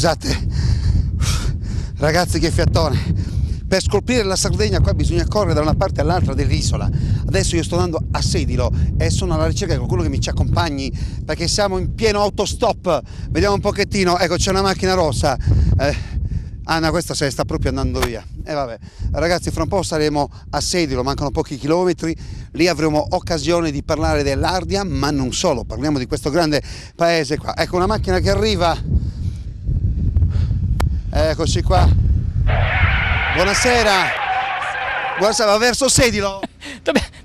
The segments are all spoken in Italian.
scusate, ragazzi, che fiatone. Per scolpire la Sardegna qua bisogna correre da una parte all'altra dell'isola. Adesso io sto andando a Sedilo e sono alla ricerca di qualcuno che mi ci accompagni, perché siamo in pieno autostop. Vediamo un pochettino, ecco, c'è una macchina rossa. Anna, questa se ne sta proprio andando via. E vabbè, ragazzi, fra un po' saremo a Sedilo, mancano pochi chilometri, lì avremo occasione di parlare dell'Ardia, ma non solo, parliamo di questo grande paese qua. Ecco una macchina che arriva, eccoci qua. Buonasera, buonasera, va verso Sedilo?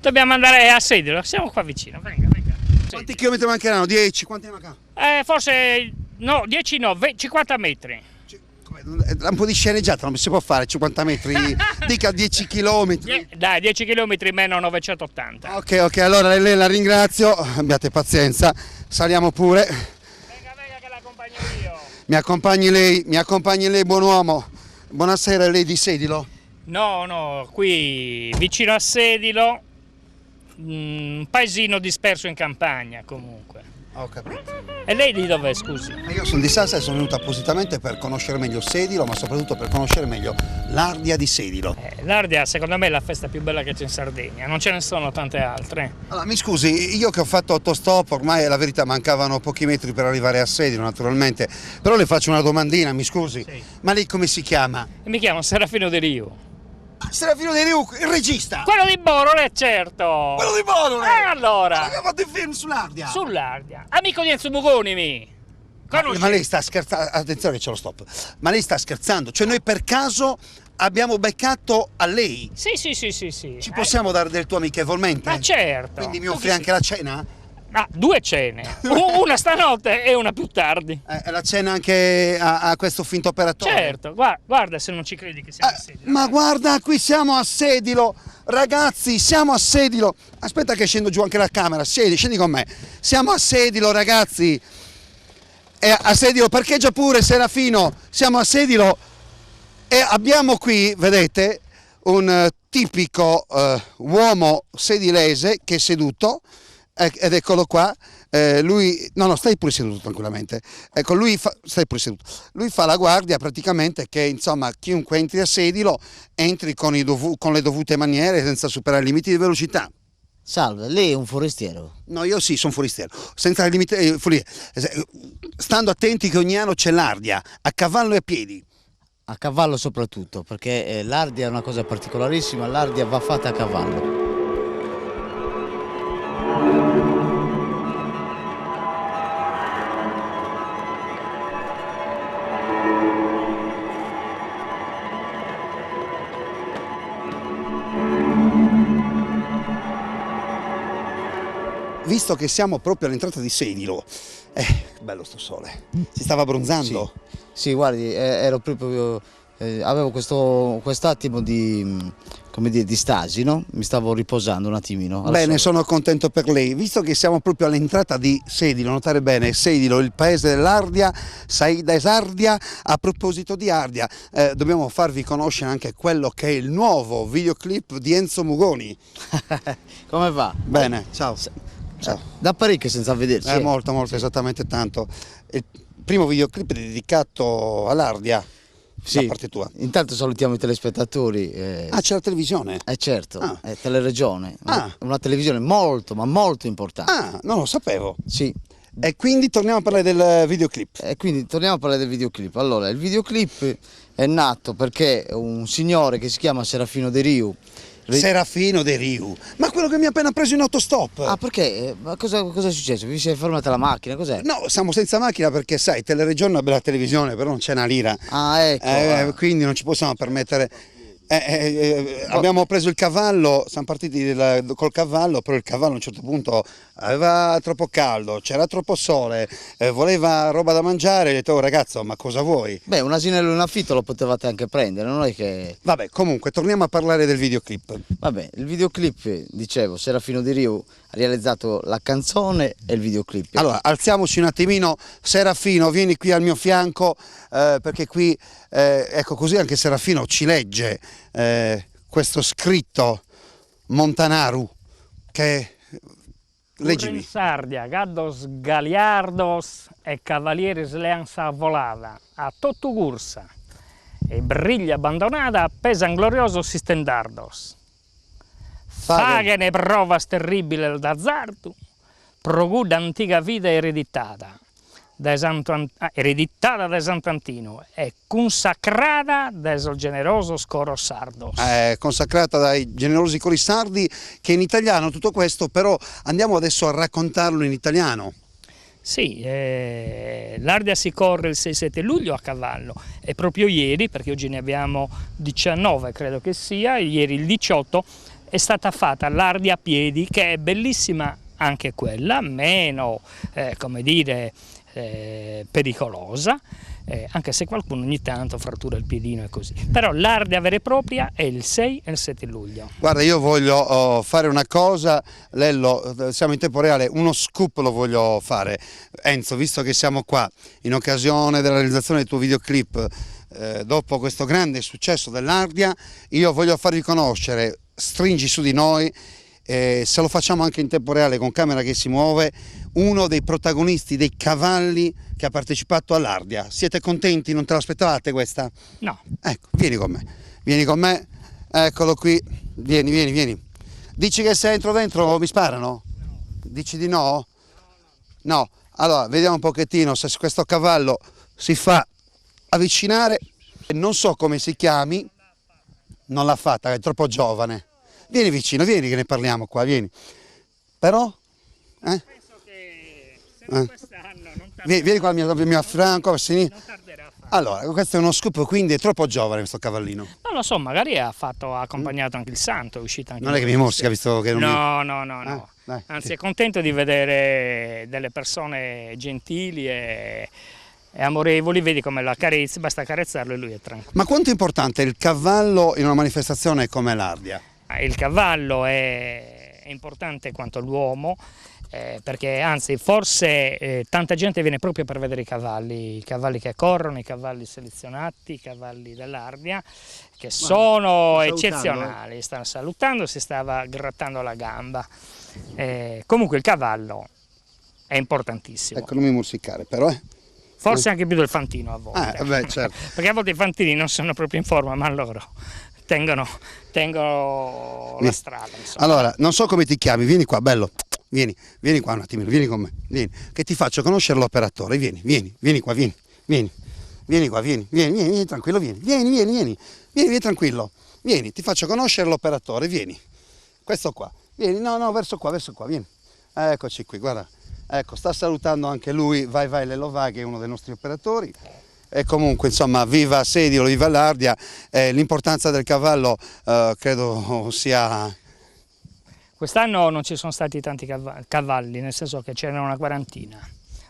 Dobbiamo andare a Sedilo, siamo qua vicino, venga. Quanti chilometri mancheranno? 10? Quanti ne mancano? Forse, no, 10 no, 50 metri. Un po' di sceneggiata non si può fare, 50 metri, dica 10 chilometri. Dai, 10 chilometri meno 980. Ok, allora lei la ringrazio, abbiate pazienza, saliamo pure. Venga che l'accompagno io. Mi accompagni lei, buon uomo. Buonasera, lei di Sedilo? No, qui vicino a Sedilo, un paesino disperso in campagna comunque. Ho capito. E lei di dov'è, scusi? Io sono di Sassari e sono venuto appositamente per conoscere meglio Sedilo, ma soprattutto per conoscere meglio l'Ardia di Sedilo. L'Ardia secondo me è la festa più bella che c'è in Sardegna, non ce ne sono tante altre. Allora, mi scusi, io che ho fatto autostop, ormai la verità mancavano pochi metri per arrivare a Sedilo naturalmente, però le faccio una domandina, mi scusi, Sì. ma lei come si chiama? Mi chiamo Serafino De Rio. Serafino De Riu, il regista! Quello di Borole, certo! Quello di Borole! Allora! Abbiamo fatto il film sull'Ardia! Sull'Ardia, amico di Enzo Mugoni, conosci? Ma lei sta scherzando, attenzione che c'è lo stop, ma lei sta scherzando, cioè noi per caso abbiamo beccato a lei? Sì. Ci possiamo dare del tuo amichevolmente? Ma certo! Quindi mi offri anche la cena? Ah, 2 cene, una stanotte e una più tardi. E la cena anche a questo finto operatore? Certo, guarda se non ci credi che siamo a Sedilo. Ma guarda, qui siamo a Sedilo, ragazzi, siamo a Sedilo. Aspetta che scendo giù anche la camera, scendi con me. Siamo a Sedilo, ragazzi. E a Sedilo, parcheggia pure Serafino, siamo a Sedilo e abbiamo qui, vedete, un tipico uomo sedilese che è seduto, ed eccolo qua. Lui, no, stai pure seduto tranquillamente. Ecco, stai pure seduto. Lui fa la guardia praticamente che, insomma, chiunque entri a Sedilo entri con le dovute maniere senza superare i limiti di velocità. Salve, lei è un forestiero? No, io sì, sono forestiero, senza limiti, stando attenti che ogni anno c'è l'Ardia, a cavallo e a piedi. A cavallo soprattutto, perché l'Ardia è una cosa particolarissima, l'Ardia va fatta a cavallo. Visto che siamo proprio all'entrata di Sedilo, bello sto sole, si stava abbronzando. Sì, guardi, ero proprio, avevo quest'attimo di, come dire, di stasi, no? Mi stavo riposando un attimino. Bene, sono contento per lei. Visto che siamo proprio all'entrata di Sedilo, notare bene, Sedilo, il paese dell'Ardia, Saida Esardia. A proposito di Ardia, dobbiamo farvi conoscere anche quello che è il nuovo videoclip di Enzo Mugoni. Come va? Bene, ciao. Ciao. Da parecchio senza vederci. Molto, sì. Esattamente tanto. Il primo videoclip è dedicato all'Ardia, da parte tua. Intanto salutiamo i telespettatori. C'è la televisione? Certo, è Teleregione, Ah. una televisione molto, ma molto importante. Non lo sapevo. Sì. E quindi torniamo a parlare del videoclip. Allora, il videoclip è nato perché un signore che si chiama Serafino De Riu. Serafino De Riu, ma quello che mi ha appena preso in autostop. Ah, perché? Ma cosa è successo? Vi si è fermata la macchina? Cos'è? No, siamo senza macchina perché sai, Teleregione è una bella televisione, però non c'è una lira. Ah, ecco. Quindi non ci possiamo permettere. Abbiamo preso il cavallo, siamo partiti col cavallo, però il cavallo a un certo punto aveva troppo caldo, c'era troppo sole, voleva roba da mangiare, ho detto: oh ragazzo, ma cosa vuoi? Beh, un asinello in affitto lo potevate anche prendere, non è che... Vabbè, comunque torniamo a parlare del videoclip. Vabbè, il videoclip, dicevo, Serafino De Riu ha realizzato la canzone e il videoclip. Allora, alziamoci un attimino, Serafino, vieni qui al mio fianco, perché qui, ecco, così anche Serafino ci legge questo scritto Montanaru, che Leggimi. In Sardia, gaddos galiardos e cavalieris leanza volada, a tottu cursa, e briglia abbandonada, pesan gloriosos sistendardos. Fagene provas terribile d'azzardo, proguda antica vita ereditata da Santo Antino e consacrata dai generosos coros sardos. Consacrata dai generosi cori sardi, che in italiano tutto questo, però andiamo adesso a raccontarlo in italiano. Sì, l'Ardia si corre il 6-7 luglio a cavallo e proprio ieri, perché oggi ne abbiamo 19 credo che sia, ieri il 18 è stata fatta l'Ardia a piedi, che è bellissima anche quella, meno come dire pericolosa, anche se qualcuno ogni tanto frattura il piedino e così. Però l'Ardia vera e propria è il 6 e il 7 luglio. Guarda, io voglio fare una cosa, Lello, siamo in tempo reale, uno scoop lo voglio fare. Enzo, visto che siamo qua in occasione della realizzazione del tuo videoclip, dopo questo grande successo dell'Ardia, io voglio farvi conoscere, stringi su di noi, se lo facciamo anche in tempo reale con camera che si muove, uno dei protagonisti dei cavalli che ha partecipato all'Ardia. Siete contenti? Non te l'aspettavate questa? No. Ecco, vieni con me, eccolo qui, vieni. Dici che se entro dentro mi sparano? No. Dici di no? No. Allora, vediamo un pochettino se questo cavallo si fa avvicinare. Non so come si chiami, non l'ha fatta, è troppo giovane. Vieni vicino, vieni che ne parliamo qua, vieni. Però? Penso che se non quest'anno non tarderà. Vieni qua al mio fianco, a sinistra. Non tarderà a fare. Allora, questo è uno scoop, quindi è troppo giovane questo cavallino. Non lo so, magari ha accompagnato anche il santo, è uscito anche. Non è che mi mosca, visto che non No. dai, Anzi, sì. è contento di vedere delle persone gentili e amorevoli, vedi come la carezza, basta carezzarlo e lui è tranquillo. Ma quanto è importante il cavallo in una manifestazione come l'Ardia? Il cavallo è importante quanto l'uomo, perché anzi forse tanta gente viene proprio per vedere i cavalli che corrono, i cavalli selezionati, i cavalli dell'Ardia, che sono eccezionali. Stanno salutando, si stava grattando la gamba. Comunque il cavallo è importantissimo. Ecco, non mi morsicare però, Forse anche più del fantino a volte. Beh, certo. Perché a volte i fantini non sono proprio in forma, ma loro tengono la strada. Insomma. Allora, non so come ti chiami, vieni qua, bello. Vieni qua un attimino, vieni con me. Vieni, che ti faccio conoscere l'operatore. Vieni qua, vieni qua, vieni, tranquillo, vieni tranquillo. Vieni, ti faccio conoscere l'operatore, vieni. Questo qua. Vieni, no, verso qua, vieni. Eccoci qui, guarda. Ecco, sta salutando anche lui, vai Lello Va, che è uno dei nostri operatori. E comunque, insomma, viva Sedilo, viva l'Ardia. L'importanza del cavallo credo sia... Quest'anno non ci sono stati tanti cavalli, nel senso che c'erano una quarantina,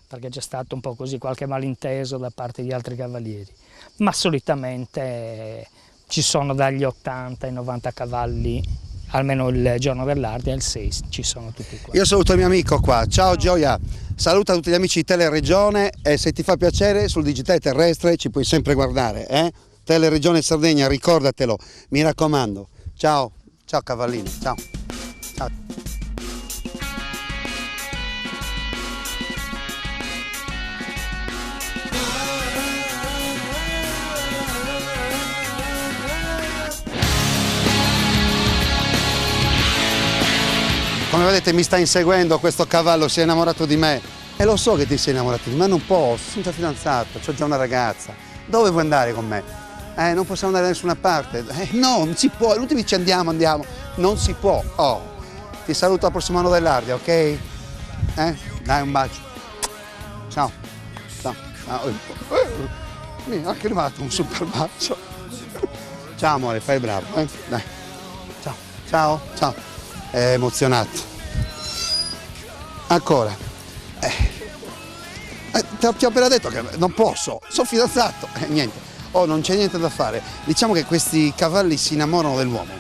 perché c'è stato un po' così qualche malinteso da parte di altri cavalieri, ma solitamente ci sono dagli 80 ai 90 cavalli, almeno il giorno dell'Ardia, il 6 ci sono tutti qua. Io saluto il mio amico qua, ciao Gioia, saluta tutti gli amici di Teleregione e se ti fa piacere sul digitale terrestre ci puoi sempre guardare, Teleregione Sardegna, ricordatelo, mi raccomando. Ciao cavallino, ciao. Come vedete mi sta inseguendo questo cavallo, si è innamorato di me. E lo so che ti sei innamorato di me, ma non posso, sono già fidanzato, ho già una ragazza. Dove vuoi andare con me? Non possiamo andare da nessuna parte. No, non si può, l'ultimo dice andiamo. Non si può. Oh, ti saluto al prossimo anno dell'Ardia, ok? Dai un bacio. Ciao. Mi è anche arrivato un super bacio. Ciao amore, fai bravo, Dai. Ciao. È emozionato. Ancora. Ti ho appena detto che non posso, sono fidanzato. Niente. Non c'è niente da fare. Diciamo che questi cavalli si innamorano dell'uomo.